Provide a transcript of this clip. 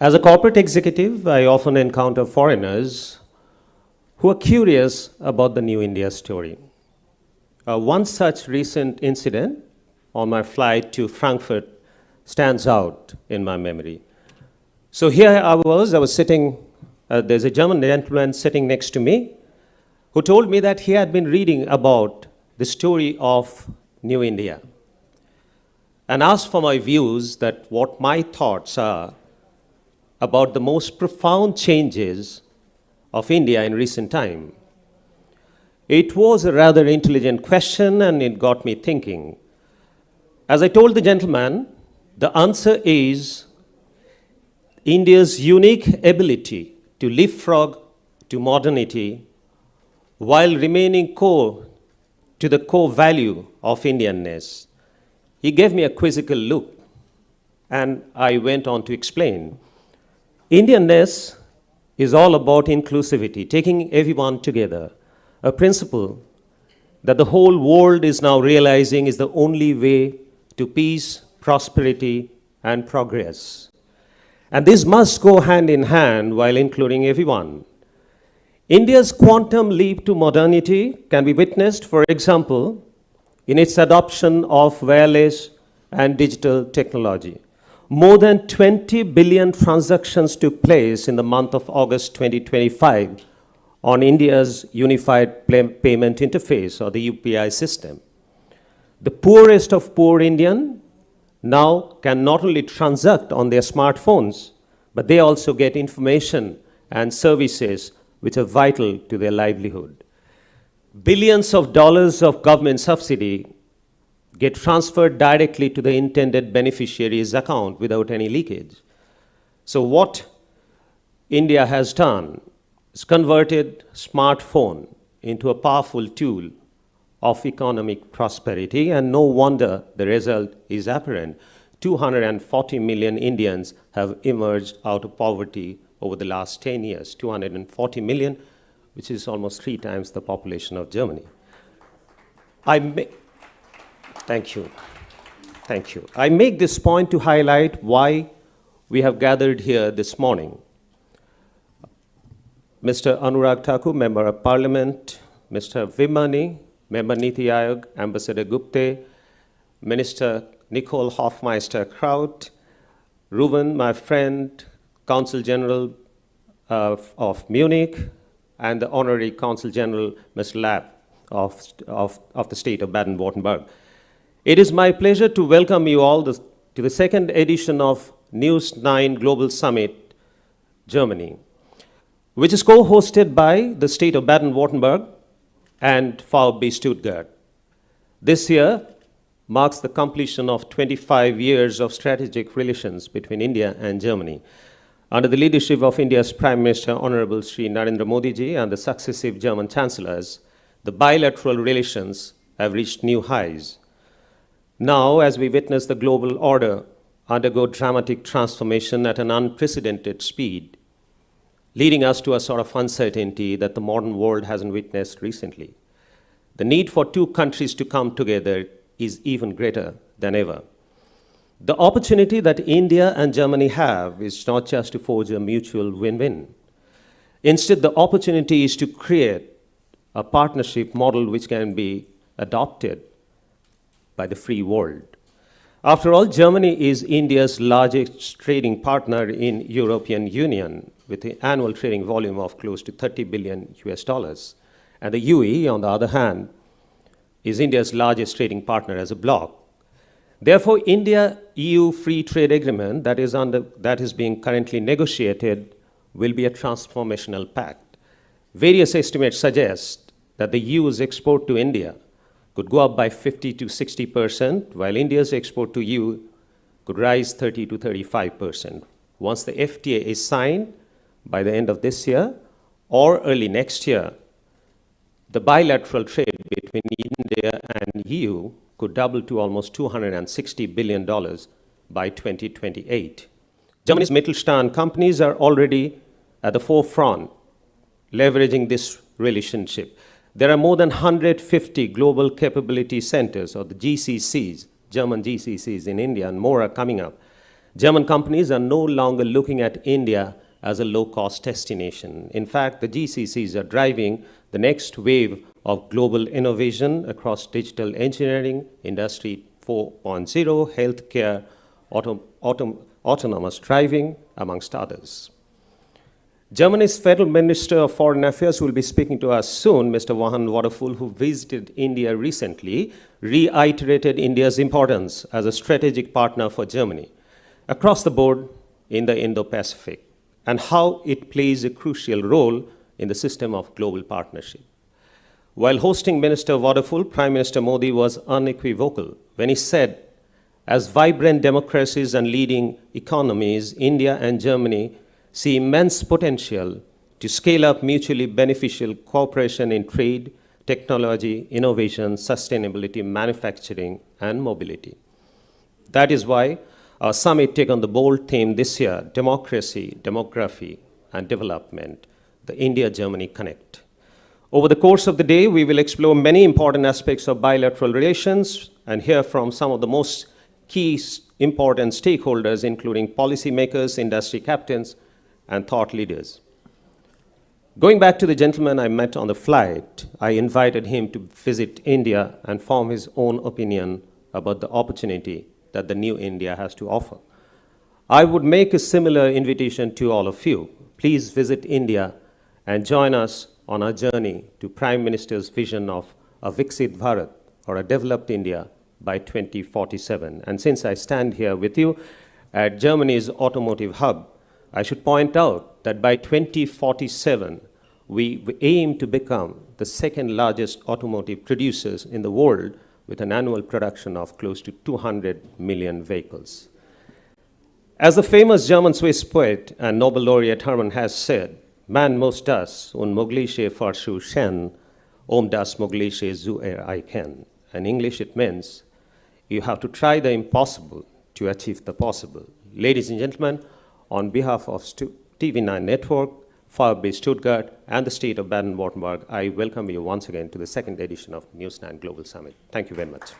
As a corporate executive, I often encounter foreigners who are curious about the New India story. One such recent incident on my flight to Frankfurt stands out in my memory. So here I was sitting, there's a German gentleman sitting next to me who told me that he had been reading about the story of New India and asked for my views that what my thoughts are about the most profound changes of India in recent time. It was a rather intelligent question and it got me thinking. As I told the gentleman, the answer is India's unique ability to leapfrog to modernity while remaining core to the core value of Indianness. He gave me a quizzical look and I went on to explain. Indianness is all about inclusivity, taking everyone together, a principle that the whole world is now realizing is the only way to peace, prosperity, and progress. And this must go hand in hand while including everyone. India's quantum leap to modernity can be witnessed, for example, in its adoption of wireless and digital technology. More than 20 billion transactions took place in the month of August 2025 on India's Unified Payment Interface, or the UPI system. The poorest of poor Indian now can not only transact on their smartphones, but they also get information and services which are vital to their livelihood. Billions of dollars of government subsidy get transferred directly to the intended beneficiary's account without any leakage. So what India has done is converted smartphone into a powerful tool of economic prosperity, and no wonder the result is apparent. 240 million Indians have emerged out of poverty over the last 10 years, 240 million, which is almost 3 times the population of Germany. Thank you. Thank you. I make this point to highlight why we have gathered here this morning. Mr. Anurag Thakur, Member of Parliament, Mr. Vimani, Member Niti Aayog, Ambassador Gupte, Minister Nicole Hofmeister-Kraut, Ruben, my friend, Consul General of Munich, and the Honorary Consul General, Mr. Lapp of the state of Baden-Württemberg. It is my pleasure to welcome you all to the second edition of News9 Global Summit, Germany, which is co-hosted by the state of Baden-Württemberg and VfB Stuttgart. This year marks the completion of 25 years of strategic relations between India and Germany. Under the leadership of India's Prime Minister, Honorable Shri Narendra Modi ji, and the successive German chancellors, the bilateral relations have reached new highs. Now, as we witness the global order undergo dramatic transformation at an unprecedented speed, leading us to a sort of uncertainty that the modern world hasn't witnessed recently, the need for two countries to come together is even greater than ever. The opportunity that India and Germany have is not just to forge a mutual win-win. Instead, the opportunity is to create a partnership model which can be adopted by the free world. After all, Germany is India's largest trading partner in European Union with an annual trading volume of close to 30 billion US dollars. And the UAE, on the other hand, is India's largest trading partner as a bloc. Therefore, India-EU free trade agreement that is being currently negotiated will be a transformational pact. Various estimates suggest that the EU's export to India could go up by 50 to 60%, while India's export to EU could rise 30 to 35%. Once the FTA is signed by the end of this year or early next year, the bilateral trade between India and EU could double to almost $260 billion by 2028. Germany's Mittelstand companies are already at the forefront, leveraging this relationship. There are more than 150 global capability centers, or the GCCs, German GCCs in India, and more are coming up. German companies are no longer looking at India as a low-cost destination. In fact, the GCCs are driving the next wave of global innovation across digital engineering, Industry 4.0, healthcare, autonomous driving, amongst others. Germany's Federal Minister of Foreign Affairs will be speaking to us soon, Mr. Johann Waterfull, who visited India recently, reiterated India's importance as a strategic partner for Germany across the board in the Indo-Pacific, and how it plays a crucial role in the system of global partnership. While hosting Minister Waterfull, Prime Minister Modi was unequivocal when he said, as vibrant democracies and leading economies, India and Germany see immense potential to scale up mutually beneficial cooperation in trade, technology, innovation, sustainability, manufacturing, and mobility. That is why our summit took on the bold theme this year, Democracy, Demography, and Development, the India-Germany Connect. Over the course of the day, we will explore many important aspects of bilateral relations and hear from some of the most key important stakeholders, including policymakers, industry captains, and thought leaders. Going back to the gentleman I met on the flight, I invited him to visit India and form his own opinion about the opportunity that the new India has to offer. I would make a similar invitation to all of you. Please visit India and join us on our journey to Prime Minister's vision of a Viksit Bharat, or a developed India, by 2047. And since I stand here with you at Germany's automotive hub, I should point out that by 2047, we aim to become the second largest automotive producers in the world, with an annual production of close to 200 million vehicles. As the famous German-Swiss poet and Nobel laureate Hermann Hesse said, man muss das Unmögliche versuchen, das Mögliche zu erreichen. In English, it means you have to try the impossible to achieve the possible. Ladies and gentlemen, on behalf of TV9 Network, Firebase Stuttgart, and the state of Baden-Württemberg, I welcome you once again to the second edition of News9 Global Summit. Thank you very much.